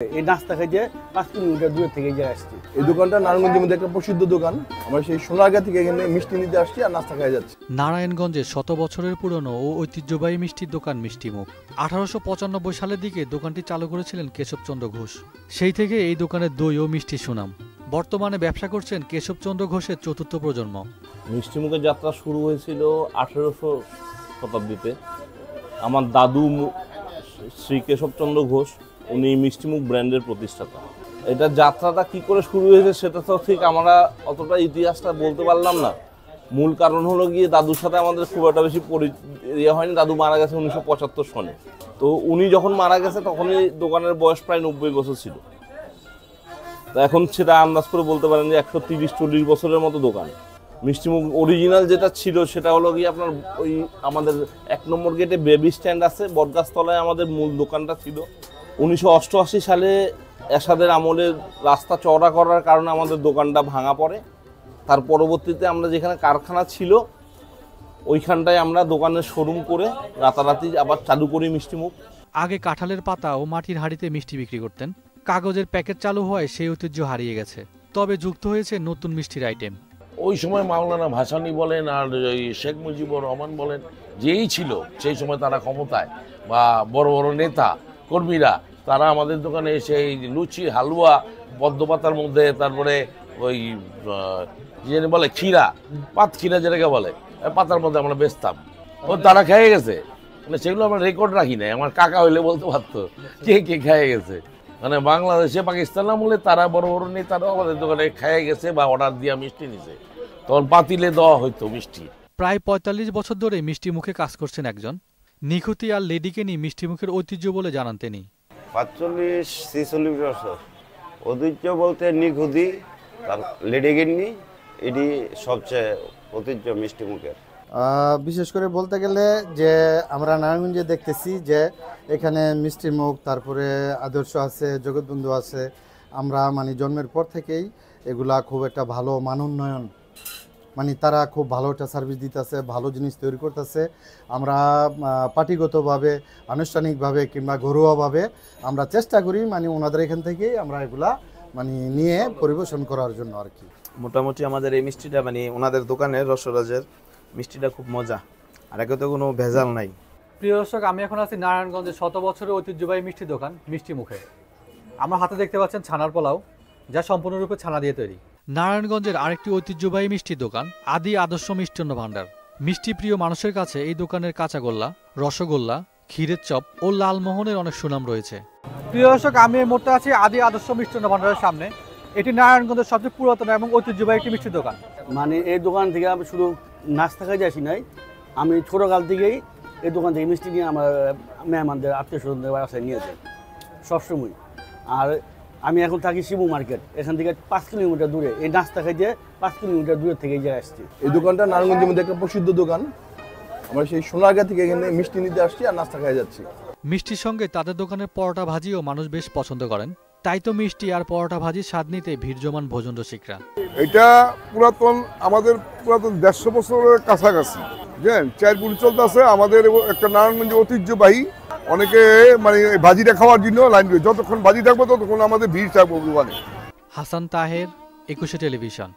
এই নাস্তা খাইতে 5 কিলোমিটার দূর থেকে যে আসছি। এই দোকানটা নারায়ণগঞ্জের মধ্যে একটা প্রসিদ্ধ দোকান। আমরা সেই সোনারগাঁ থেকে এখানে মিষ্টি নিতে আসছি আর নাস্তা খাই যাচ্ছি। নারায়ণগঞ্জে শত বছরের পুরনো ও ঐতিহ্যবাহী মিষ্টির দোকান মিষ্টিমুখ। 1895 সালের দিকে দোকানটি চালু করেছিলেন কেশবচন্দ্র ঘোষ। সেই থেকে এই দোকানের দই ও মিষ্টির সুনাম। বর্তমানে ব্যবসা করছেন কেশবচন্দ্র ঘোষের চতুর্থ প্রজন্ম। মিষ্টিমুখের যাত্রা শুরু হয়েছিল 1800 শতাব্দীতে। আমার দাদু শ্রী কেশবচন্দ্র ঘোষ, উনি মিষ্টিমুখ ব্র্যান্ডের প্রতিষ্ঠাতা। এটা যাত্রাটা কি করে শুরু হয়েছে সেটা তো ঠিক আমরা অতটা ইতিহাসটা বলতে পারলাম না। মূল কারণ হলো গিয়ে দাদুর সাথে আমাদের খুব একটা বেশি ইয়ে হয়নি। দাদু মারা গেছে 1975 সনে। তো উনি যখন মারা গেছে তখনই দোকানের বয়স প্রায় 90 বছর ছিল। তো এখন সেটা আন্দাজ করে বলতে পারেন যে 130-40 বছরের মতো দোকান। মিষ্টিমুখ অরিজিনাল যেটা ছিল সেটা হলো গিয়ে আপনার ওই আমাদের 1 নম্বর গেটে বেবি স্ট্যান্ড আছে, বটগাছতলায় আমাদের মূল দোকানটা ছিল। 1988 সালে এরশাদের আমলে রাস্তা চওড়া করার কারণে আমাদের দোকানটা ভাঙা পড়ে। তার পরবর্তীতে আমরা যেখানে কারখানা ছিল ওইখানটায় আমরা দোকানের শোরুম করে রাতারাতি আবার চালু করি মিষ্টিমুখ। আগে কাঁঠালের পাতা ও মাটির হাঁড়িতে মিষ্টি বিক্রি করতেন। কাগজের প্যাকেট চালু হওয়ায় সেই ঐতিহ্য হারিয়ে গেছে। তবে যুক্ত হয়েছে নতুন মিষ্টির আইটেম। ওই সময় মাওলানা ভাসানী বলেন আর শেখ মুজিবুর রহমান বলেন, যেই ছিল সেই সময় তারা ক্ষমতায় বা বড় বড় নেতা কর্মীরা, তারা আমাদের দোকানে এসে এই লুচি হালুয়া পদ্মপাতার মধ্যে, তারপরে ওই যে বলে ক্ষীরা, পাত ক্ষীরা যেটাকে বলে, পাতার মধ্যে আমরা বেচতাম। ও তারা খেয়ে গেছে, মানে সেগুলো আমরা রেকর্ড রাখি নাই। আমার কাকা হইলে বলতে পারতো কে কে খেয়ে গেছে। মানে বাংলাদেশে পাকিস্তান আমলে তারা বড় বড় নেতারাও আমাদের দোকানে খেয়ে গেছে বা অর্ডার দিয়ে মিষ্টি নিছে, তখন পাতিলে দেওয়া হইতো মিষ্টি। প্রায় 45 বছর ধরে মিষ্টি মুখে কাজ করছেন একজন। নিখুঁতি আর লেডিকে নিয়ে মিষ্টি মুখের ঐতিহ্য বলে জানান তিনি। 45-46 বছর ঐতিহ্য বলতে নিখুঁতি তার লেডিগিন্নি, এটি সবচেয়ে ঐতিহ্য মিষ্টি মুখের। বিশেষ করে বলতে গেলে যে আমরা নারায়ণগঞ্জে দেখতেছি যে এখানে মিষ্টি মুখ, তারপরে আদর্শ আছে, জগৎবন্ধু আছে। আমরা মানে জন্মের পর থেকেই এগুলা খুব একটা ভালো মানোন্নয়ন, মানে তারা খুব ভালো একটা সার্ভিস দিতেছে, ভালো জিনিস তৈরি করতেছে। আমরা পার্টিগতভাবে, আনুষ্ঠানিকভাবে কিংবা ঘরোয়াভাবে আমরা চেষ্টা করি মানে ওনাদের এখান থেকেই আমরা এগুলা মানে নিয়ে পরিবেশন করার জন্য আর কি। মোটামুটি আমাদের এই মিষ্টিটা মানে ওনাদের দোকানের রসরাজের মিষ্টিটা খুব মজা, আর একে তো কোনো ভেজাল নাই। প্রিয় দর্শক, আমি এখন আছি নারায়ণগঞ্জের শত বছরের ঐতিহ্যবাহী মিষ্টি দোকান মিষ্টি মুখে। আমার হাতে দেখতে পাচ্ছেন ছানার পোলাও, যা সম্পূর্ণরূপে ছানা দিয়ে তৈরি। নারায়ণগঞ্জের আরেকটি ঐতিহ্যবাহী মিষ্টির দোকান আদি আদর্শ মিষ্টান্ন ভাণ্ডার। মিষ্টি প্রিয় মানুষের কাছে এই দোকানের কাঁচাগোল্লা, রসগোল্লা, ক্ষীরের চপ ও লালমোহনের অনেক সুনাম রয়েছে। প্রিয় দর্শক, আমি এই মুহূর্তে আছি আদি আদর্শ মিষ্টান্ন ভাণ্ডারের সামনে। এটি নারায়ণগঞ্জের সবচেয়ে পুরাতন এবং ঐতিহ্যবাহী একটি মিষ্টির দোকান। মানে এই দোকান থেকে আমি শুধু নাস্তা খাইতে আসি নাই, আমি ছোটোকাল থেকেই এই দোকান থেকে মিষ্টি নিয়ে আমার মেহমানদের, আত্মীয় স্বজনদের বাসায় নিয়ে যাই সবসময়। আর আমি এখন থাকি শিবু মার্কেট, এখান থেকে 5 কিলোমিটার দূরে। এই নাস্তা খাইতে 5 কিলোমিটার দূরে থেকে যে আসছি। এই দোকানটা নারায়ণগঞ্জের মধ্যে একটা প্রসিদ্ধ দোকান। আমরা সেই সোনারগাঁ থেকে এখানে মিষ্টি নিতে আসছি আর নাস্তা খাই যাচ্ছি। মিষ্টির সঙ্গে তাদের দোকানের পরোটা ভাজিও মানুষ বেশ পছন্দ করেন। তাই তো মিষ্টি আর পরোটা ভাজির স্বাদ নিতে ভিড় জমান ভোজন রসিকরা। এটা পুরাতন, আমাদের পুরাতন 150 বছরের কাছাকাছি। বুঝলেন, চারপুরি চলতে আছে আমাদের একটা নারায়ণগঞ্জ ঐতিহ্যবাহী। অনেকে মানে ভাজিটা খাওয়ার জন্য লাইন করে, যতক্ষণ ভাজি থাকবো ততক্ষণ আমাদের ভিড় থাকবো দোকানে। হাসান তাহের, 21 টেলিভিশন।